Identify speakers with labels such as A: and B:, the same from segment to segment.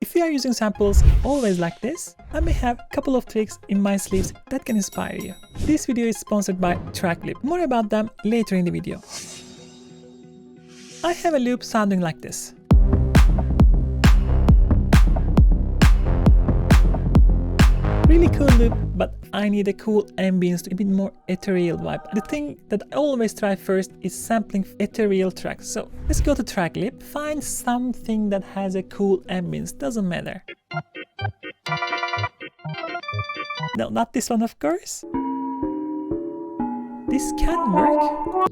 A: If you are using samples always like this, I may have a couple of tricks in my sleeves that can inspire you. This video is sponsored by Tracklib. More about them later in the video. I have a loop sounding like this. Really cool loop, but I need a cool ambience to a bit more ethereal vibe. The thing that I always try first is sampling ethereal tracks. So let's go to Tracklib, find something that has a cool ambience, doesn't matter. No, not this one, of course. This can work.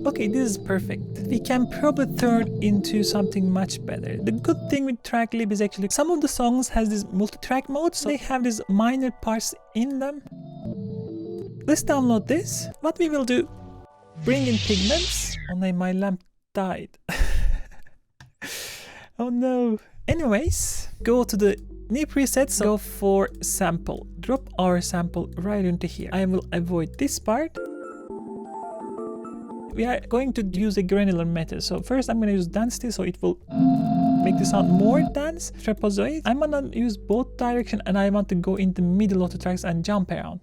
A: Okay, this is perfect. We can probably turn into something much better. The good thing with Tracklib is actually some of the songs has this multi-track mode, so they have these minor parts in them. Let's download this. What we will do, bring in pigments. Oh no, my lamp died. Oh no. Anyways, go to the new presets, go for sample. Drop our sample right into here. I will avoid this part. We are going to use a granular method. So first I'm going to use density, so it will make the sound more dense. Trapezoid. I'm going to use both direction and I want to go in the middle of the tracks and jump around.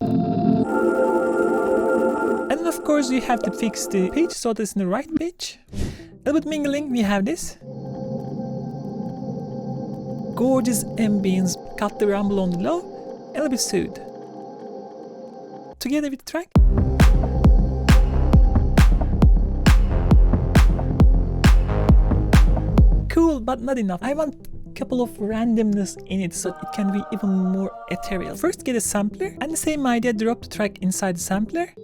A: And then of course you have to fix the pitch so that it's in the right pitch. A little bit mingling, we have this. Gorgeous ambience, cut the rumble on the low, a little bit soothed. Together with the track. Cool, but not enough. I want a couple of randomness in it so it can be even more ethereal. First get a sampler and the same idea, drop the track inside the sampler.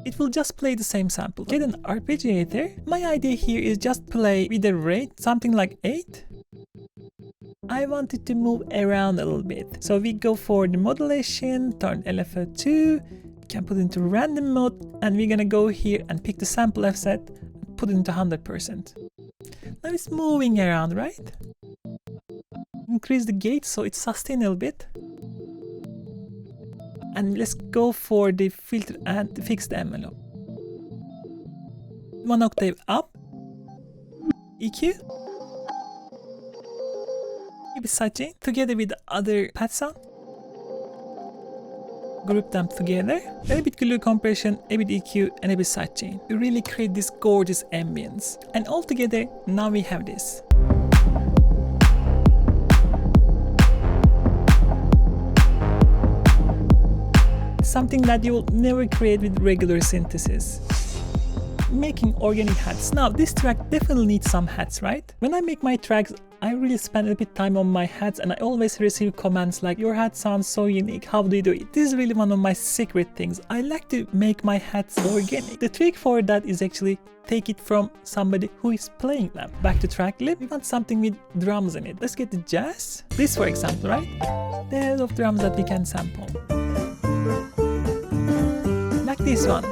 A: It will just play the same sample. Get an arpeggiator. My idea here is just play with a rate, something like 8. I want it to move around a little bit. So we go for the modulation, turn LFO 2, can put it into random mode, and we're gonna go here and pick the sample offset and put it into 100%. Now it's moving around, right? Increase the gate so it's sustained a little bit. And let's go for the filter and fix the envelope. 1 octave up. EQ. Maybe sidechain together with the other pad sound. Group them together. A little bit glue compression, a bit EQ, and a bit sidechain. We really create this gorgeous ambience. And all together, now we have this. Something that you will never create with regular synthesis. Making organic hats. Now this track definitely needs some hats, right? When I make my tracks, I really spend a little bit time on my hats and I always receive comments like, your hat sounds so unique, how do you do it? This is really one of my secret things. I like to make my hats organic. The trick for that is actually take it from somebody who is playing them. Back to Tracklib, we want something with drums in it. Let's get the jazz. This for example, right? There are a lot of drums that we can sample. Like this one.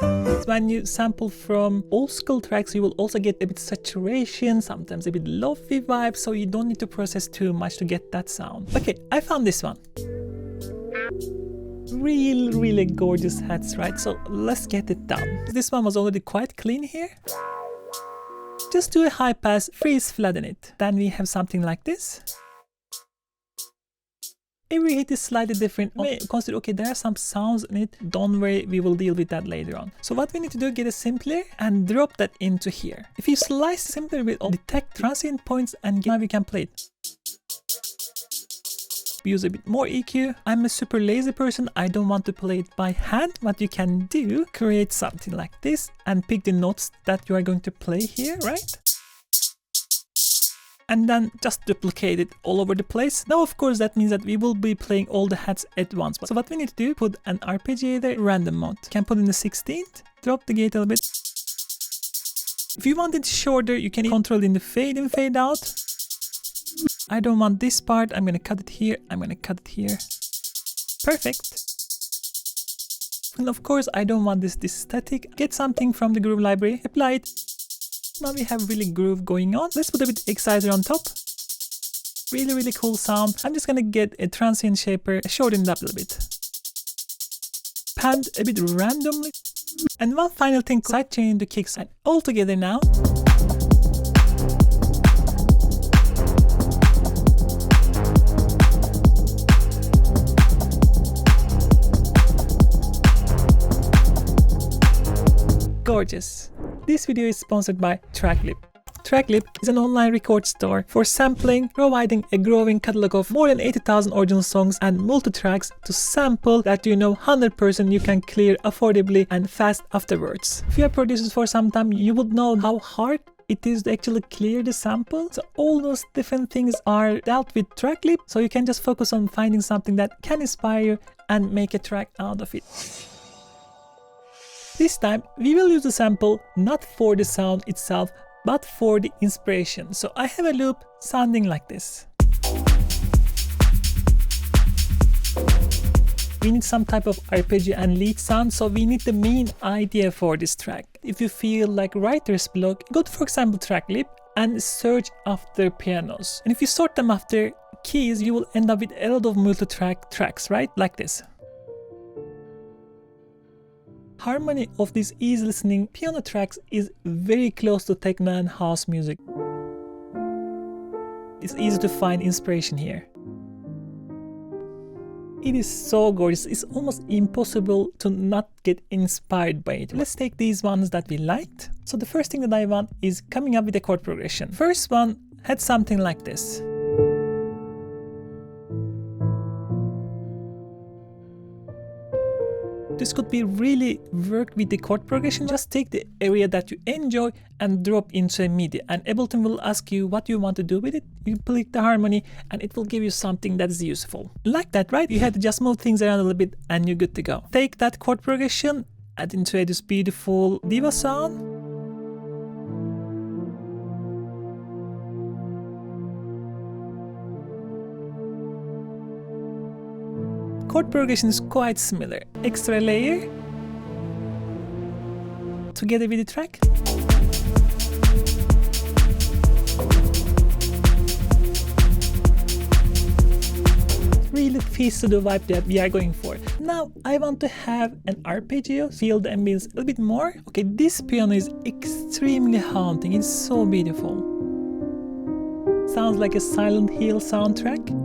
A: When you sample from old school tracks, you will also get a bit saturation, sometimes a bit lo-fi vibe, so you don't need to process too much to get that sound. Okay, I found this one. Really gorgeous hats, right? So let's get it done. This one was already quite clean here. Just do a high pass, freeze flatten it. Then we have something like this. Every hit is slightly different. Consider, okay, there are some sounds in it. Don't worry, we will deal with that later on. So what we need to do, get a simpler and drop that into here. If you slice simpler with all detect transient points and now we can play it. Use a bit more EQ. I'm a super lazy person. I don't want to play it by hand. What you can do, create something like this and pick the notes that you are going to play here, right? And then just duplicate it all over the place. Now of course that means that we will be playing all the hats at once. So what we need to do, put an arpeggiator random mode. Can put in the 16th, drop the gate a little bit. If you want it shorter, you can control in the fade in, fade out. I don't want this part, I'm gonna cut it here, I'm gonna cut it here. Perfect. And of course I don't want this static. Get something from the groove library, apply it. Now we have really groove going on. Let's put a bit exciter on top. Really cool sound. I'm just gonna get a transient shaper, shorten it up a little bit. Pad a bit randomly. And one final thing, sidechain the kicks. And all together now. gorgeous. This video is sponsored by Tracklib. Tracklib is an online record store for sampling, providing a growing catalog of more than 80,000 original songs and multi-tracks to sample that 100% you can clear affordably and fast afterwards. If you are producers for some time, you would know how hard it is to actually clear the sample. So all those different things are dealt with Tracklib, so you can just focus on finding something that can inspire you and make a track out of it. This time we will use the sample not for the sound itself, but for the inspiration. So I have a loop sounding like this. We need some type of arpeggio and lead sound, so we need the main idea for this track. If you feel like writer's block, go to, for example, Tracklib and search after pianos. And if you sort them after keys, you will end up with a lot of multi-track tracks, right? Like this. Harmony of these easy listening piano tracks is very close to techno and house music. It's easy to find inspiration here. It is so gorgeous, it's almost impossible to not get inspired by it. Let's take these ones that we liked. So the first thing that I want is coming up with a chord progression. First one had something like this. This could be really worked with the chord progression. Just take the area that you enjoy and drop into a MIDI, and Ableton will ask you what you want to do with it. You click the harmony and it will give you something that is useful. Like that, right? You had to just move things around a little bit and you're good to go. Take that chord progression, add into this beautiful diva sound. Chord progression is quite similar. Extra layer together with the track. Really fits to the vibe that we are going for. Now I want to have an arpeggio, feel the ambience a little bit more. Okay, this piano is extremely haunting. It's so beautiful. Sounds like a Silent Hill soundtrack.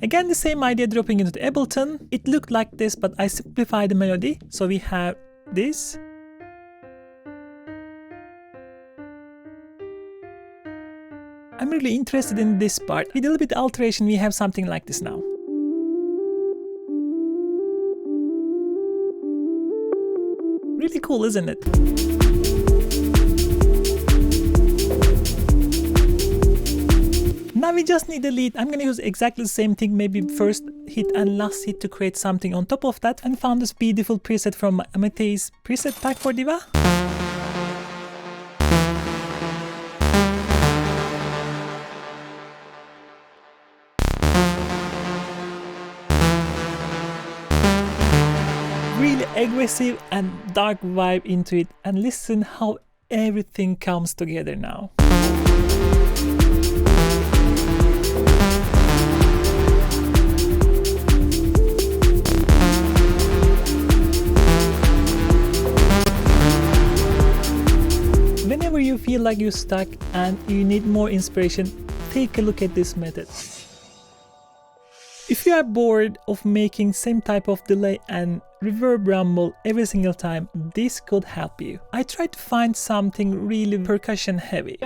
A: Again, the same idea dropping into the Ableton. It looked like this, but I simplified the melody. So we have this. I'm really interested in this part. With a little bit of alteration, we have something like this now. Really cool, isn't it? Now we just need the lead. I'm gonna use exactly the same thing, maybe first hit and last hit to create something on top of that, and found this beautiful preset from my Amulet preset pack for Diva. Really aggressive and dark vibe into it, and listen how everything comes together now. Whenever you feel like you're stuck and you need more inspiration, take a look at this method. If you are bored of making same type of delay and reverb rumble every single time, this could help you. I tried to find something really percussion heavy.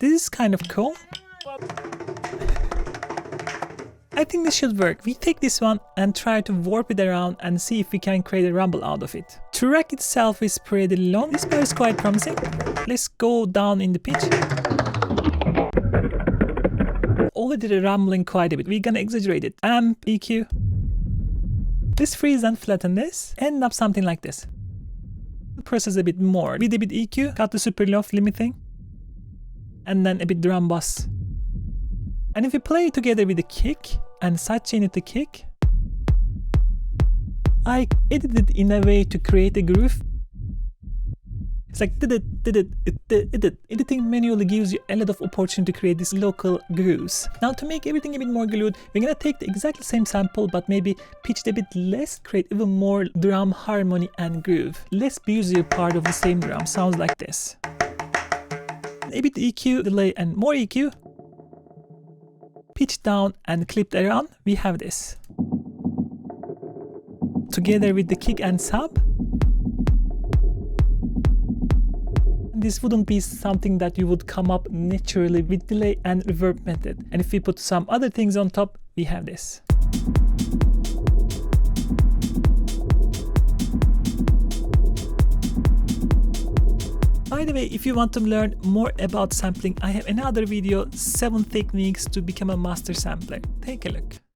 A: This is kind of cool. I think this should work. We take this one and try to warp it around and see if we can create a rumble out of it. The track itself is pretty long. This part is quite promising. Let's go down in the pitch. Already rumbling quite a bit. We're gonna exaggerate it. Amp, EQ. Let's freeze and flatten this. End up something like this. Process a bit more. With a bit EQ, cut the super low limiting. And then a bit drum bass. And if we play it together with the kick and sidechain it the kick, I edited it in a way to create a groove. It's like editing manually gives you a lot of opportunity to create these local grooves. Now to make everything a bit more glued, we're gonna take the exactly same sample but maybe pitch it a bit less, create even more drum harmony and groove. Less busier part of the same drum sounds like this. A bit EQ, delay and more EQ. Pitch down and clipped around, we have this. together with the kick and sub. This wouldn't be something that you would come up naturally with delay and reverb method. And if we put some other things on top, we have this. By the way, if you want to learn more about sampling, I have another video, 7 techniques to become a master sampler. Take a look.